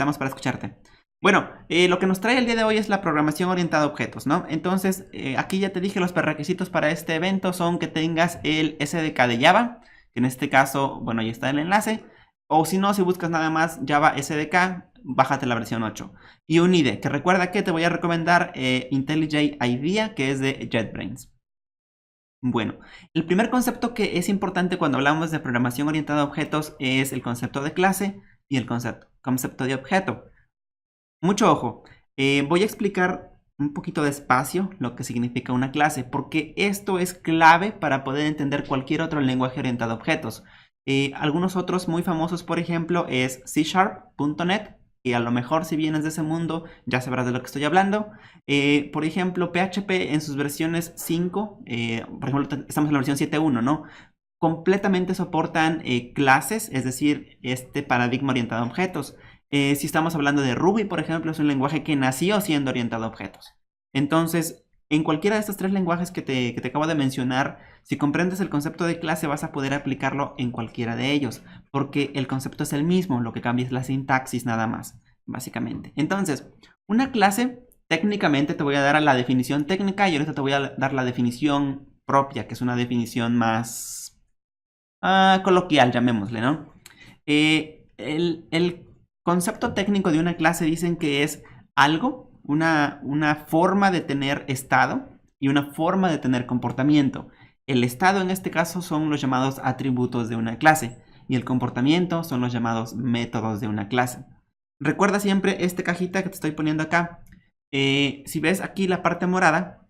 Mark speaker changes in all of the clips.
Speaker 1: estamos para escucharte. Bueno, lo que nos trae el día de hoy es la programación orientada a objetos, ¿no? Entonces, aquí ya te dije los prerequisitos para este evento son que tengas el SDK de Java, que en este caso, bueno, ahí está el enlace. O si no, si buscas nada más Java SDK, bájate la versión 8. Y un IDE, que recuerda que te voy a recomendar IntelliJ IDEA, que es de JetBrains. Bueno, el primer concepto que es importante cuando hablamos de programación orientada a objetos es el concepto de clase y el concepto de objeto. Mucho ojo, voy a explicar un poquito despacio lo que significa una clase, porque esto es clave para poder entender cualquier otro lenguaje orientado a objetos. Algunos otros muy famosos, por ejemplo, es C#, .NET, y a lo mejor si vienes de ese mundo ya sabrás de lo que estoy hablando. Por ejemplo, PHP en sus versiones 5, por ejemplo, estamos en la versión 7.1, ¿no? Completamente soportan clases, es decir, este paradigma orientado a objetos. Si estamos hablando de Ruby, por ejemplo, es un lenguaje que nació siendo orientado a objetos. Entonces, en cualquiera de estos tres lenguajes que te acabo de mencionar, si comprendes el concepto de clase vas a poder aplicarlo en cualquiera de ellos, porque el concepto es el mismo, lo que cambia es la sintaxis nada más, básicamente. Entonces, una clase, técnicamente te voy a dar la definición técnica y ahorita te voy a dar la definición propia, que es una definición más coloquial, llamémosle, ¿no? El concepto técnico de una clase dicen que es algo, una forma de tener estado y una forma de tener comportamiento. El estado en este caso son los llamados atributos de una clase y el comportamiento son los llamados métodos de una clase. Recuerda siempre esta cajita que te estoy poniendo acá. Si ves aquí la parte morada,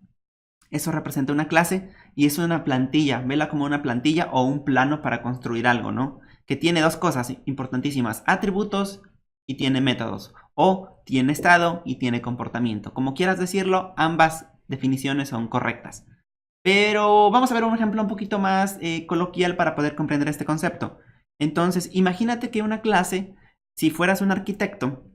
Speaker 1: eso representa una clase y es una plantilla. Vela como una plantilla o un plano para construir algo, ¿no? Que tiene dos cosas importantísimas: atributos y tiene métodos, o tiene estado y tiene comportamiento. Como quieras decirlo, ambas definiciones son correctas. Pero vamos a ver un ejemplo un poquito más coloquial para poder comprender este concepto. Entonces, imagínate que una clase, si fueras un arquitecto,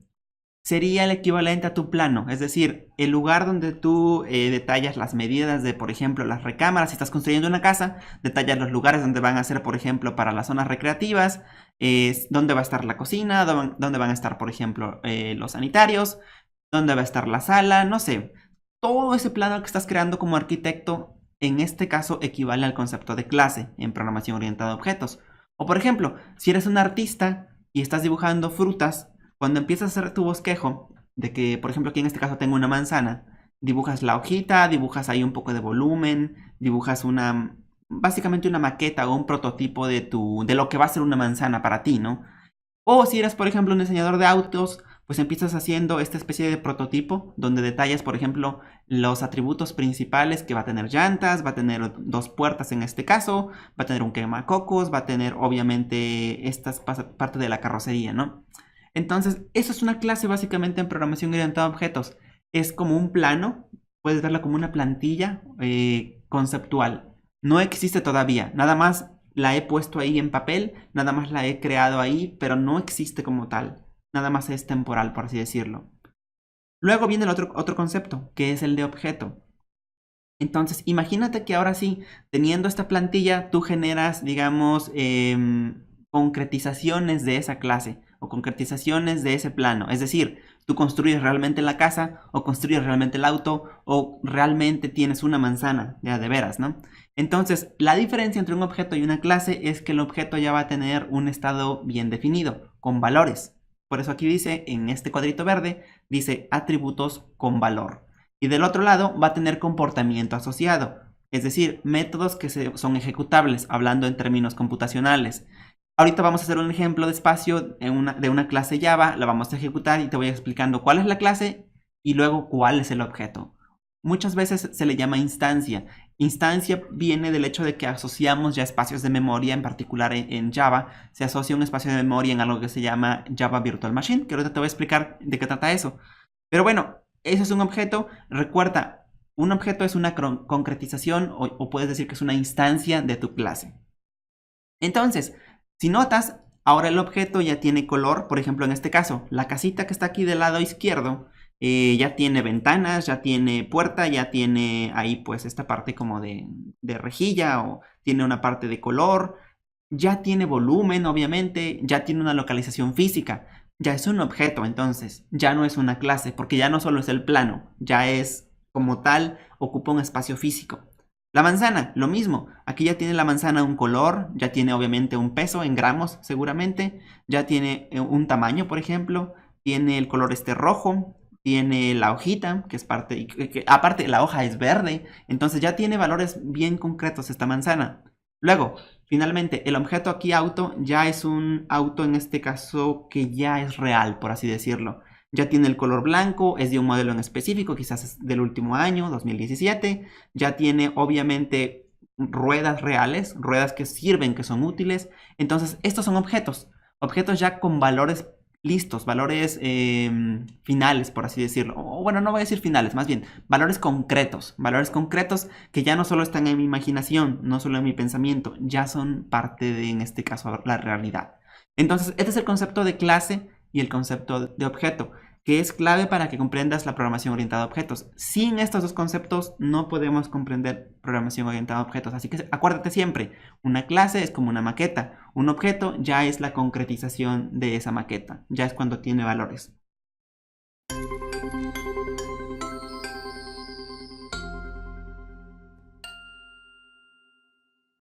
Speaker 1: sería el equivalente a tu plano, es decir, el lugar donde tú detallas las medidas de, por ejemplo, las recámaras. Si estás construyendo una casa, detallas los lugares donde van a ser, por ejemplo, para las zonas recreativas, dónde va a estar la cocina, dónde van a estar, por ejemplo, los sanitarios, dónde va a estar la sala, no sé. Todo ese plano que estás creando como arquitecto, en este caso, equivale al concepto de clase en programación orientada a objetos. O, por ejemplo, si eres un artista y estás dibujando frutas, cuando empiezas a hacer tu bosquejo de que, por ejemplo, aquí en este caso tengo una manzana, dibujas la hojita, dibujas ahí un poco de volumen, dibujas básicamente una maqueta o un prototipo de lo que va a ser una manzana para ti, ¿no? O si eres, por ejemplo, un diseñador de autos, pues empiezas haciendo esta especie de prototipo donde detallas, por ejemplo, los atributos principales, que va a tener llantas, va a tener dos puertas en este caso, va a tener un quemacocos, va a tener obviamente parte de la carrocería, ¿no? Entonces, eso es una clase básicamente en programación orientada a objetos. Es como un plano, puedes verla como una plantilla conceptual. No existe todavía, nada más la he puesto ahí en papel, nada más la he creado ahí, pero no existe como tal. Nada más es temporal, por así decirlo. Luego viene el otro concepto, que es el de objeto. Entonces, imagínate que ahora sí, teniendo esta plantilla, tú generas, digamos, concretizaciones de esa clase o concretizaciones de ese plano. Es decir, tú construyes realmente la casa o construyes realmente el auto o realmente tienes una manzana, ya de veras, ¿no? Entonces, la diferencia entre un objeto y una clase es que el objeto ya va a tener un estado bien definido, con valores. Por eso aquí dice, en este cuadrito verde, dice atributos con valor. Y del otro lado va a tener comportamiento asociado, es decir, métodos que son ejecutables, hablando en términos computacionales. Ahorita vamos a hacer un ejemplo despacio de una clase Java, la vamos a ejecutar y te voy explicando cuál es la clase y luego cuál es el objeto. Muchas veces se le llama instancia. Instancia viene del hecho de que asociamos ya espacios de memoria, en particular en Java, se asocia un espacio de memoria en algo que se llama Java Virtual Machine, que ahorita te voy a explicar de qué trata eso. Pero bueno, eso es un objeto. Recuerda, un objeto es una concretización o puedes decir que es una instancia de tu clase. Entonces, si notas, ahora el objeto ya tiene color. Por ejemplo, en este caso, la casita que está aquí del lado izquierdo ya tiene ventanas, ya tiene puerta, ya tiene ahí pues esta parte como de rejilla, o tiene una parte de color, ya tiene volumen obviamente, ya tiene una localización física. ya es un objeto, entonces, ya no es una clase, porque ya no solo es el plano, ya es como tal, ocupa un espacio físico. La manzana, lo mismo, aquí ya tiene la manzana un color, ya tiene obviamente un peso en gramos seguramente, ya tiene un tamaño, por ejemplo, tiene el color este rojo, tiene la hojita, que es parte, aparte la hoja es verde, entonces ya tiene valores bien concretos esta manzana. Luego, finalmente, el objeto aquí auto ya es un auto en este caso que ya es real, por así decirlo. Ya tiene el color blanco, es de un modelo en específico, quizás es del último año, 2017. Ya tiene obviamente ruedas reales, ruedas que sirven, que son útiles. Entonces, estos son objetos, objetos ya con valores listos, valores finales, por así decirlo. O bueno, no voy a decir finales, más bien valores concretos que ya no solo están en mi imaginación, no solo en mi pensamiento, ya son parte de, en este caso, la realidad. Entonces, este es el concepto de clase y el concepto de objeto, que es clave para que comprendas la programación orientada a objetos. Sin estos dos conceptos no podemos comprender programación orientada a objetos. Así que acuérdate siempre, una clase es como una maqueta, un objeto ya es la concretización de esa maqueta, ya es cuando tiene valores.